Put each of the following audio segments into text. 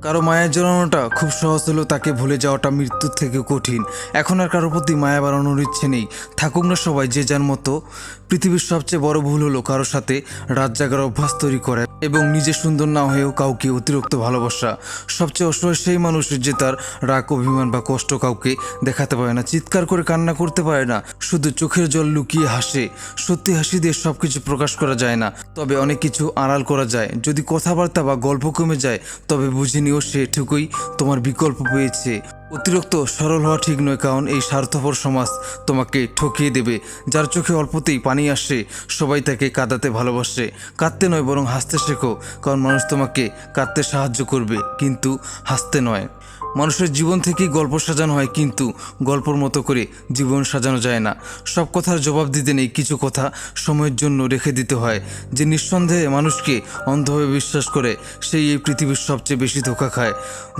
কারো মায়া জড়ানোটা খুব সহজ হলেও তাকে ভুলে যাওয়াটা মৃত্যুর থেকে কঠিন। এখন আর কারোর প্রতি মায়া বাড়ানোর ইচ্ছে নেই। থাকুক না সবাই যে যার মতো। পৃথিবীর সবচেয়ে বড় ভুল হলো কারোর সাথে রাত জাগার অভ্যাস তৈরি করা এবং নিজে সুন্দর না হয়েও কাউকে অতিরিক্ত ভালোবাসা। সবচেয়ে অসহায় সেই মানুষ যে তার রাগ, অভিমান বা কষ্ট কাউকে দেখাতে পারে না, চিৎকার করে কান্না করতে পারে না, শুধু চোখের জল লুকিয়ে হাসে। সত্যি হাসি দিয়ে সবকিছু প্রকাশ করা যায় না, তবে অনেক কিছু আড়াল করা যায়। যদি কথাবার্তা বা গল্প কমে যায় তবে বুঝে নিও সে ঠিকই তোমার বিকল্প পেয়েছে। অতিরিক্ত সরল হওয়া ঠিক নয়, কারণ এই স্বার্থপর সমাজ তোমাকে ঠকিয়ে দেবে। যার চোখে অল্পতেই পানি আসে সবাই তাকে কাঁদাতে ভালোবাসে। কাঁদতে নয় বরং হাসতে শেখো, কারণ মানুষ তোমাকে কাঁদতে সাহায্য করবে কিন্তু হাসতে নয়। মানুষের জীবন থেকেই গল্প সাজানো হয়, কিন্তু গল্পর মতো করে জীবন সাজানো যায় না। সব কথার জবাব দিতে নেই, কিছু কথা সময়ের জন্য রেখে দিতে হয়। যে নিঃসন্দেহে মানুষকে অন্ধভাবে বিশ্বাস করে সেই এই পৃথিবীর সবচেয়ে বেশি ধোঁকা খায়।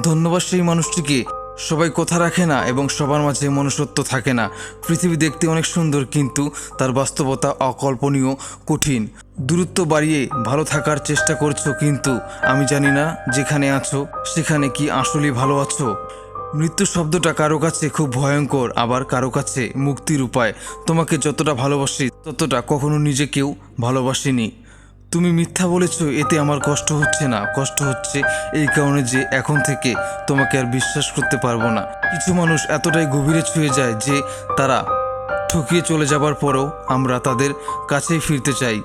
ধন্যবাদ সেই মানুষটিকে। সবাই কথা রাখে না এবং সবার মাঝে মনুষ্যত্ব থাকে না। পৃথিবী দেখতে অনেক সুন্দর, কিন্তু তার বাস্তবতা অকল্পনীয়, কঠিন। দূরত্ব বাড়িয়ে ভালো থাকার চেষ্টা করছো, কিন্তু আমি জানি না যেখানে আছো সেখানে কি আসলেই ভালো আছো। মৃত্যু শব্দটা কারো কাছে খুব ভয়ঙ্কর, আবার কারো কাছে মুক্তির উপায়। তোমাকে যতটা ভালোবাসি ততটা কখনো নিজেকেও ভালোবাসিনি। তুমি মিথ্যা বলেছো, এতে আমার কষ্ট হচ্ছে না। কষ্ট হচ্ছে এই কারণে যে এখন থেকে তোমাকে আর বিশ্বাস করতে পারবো না। কিছু মানুষ এতটাই গভীরে ছুঁয়ে যায় যে তারা ঠকিয়ে চলে যাবার পরেও আমরা তাদের কাছেই ফিরতে চাই,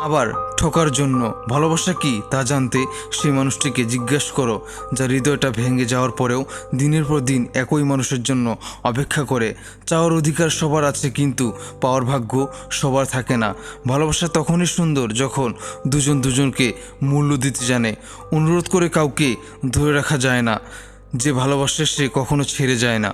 আবার ঠকার জন্য। ভালোবাসা কি তা জানতে সেই মানুষটিকে জিজ্ঞেস করো, যার হৃদয়টা ভেঙে যাওয়ার পরেও দিনের পর দিন একই মানুষের জন্য অপেক্ষা করে। চাওয়ার অধিকার সবার আছে, কিন্তু পাওয়ার ভাগ্য সবার থাকে না। ভালোবাসা তখনই সুন্দর যখন দুজন দুজনকে মূল্য দিতে জানে। অনুরোধ করে কাউকে ধরে রাখা যায় না, যে ভালোবাসে সে কখনো ছেড়ে যায় না।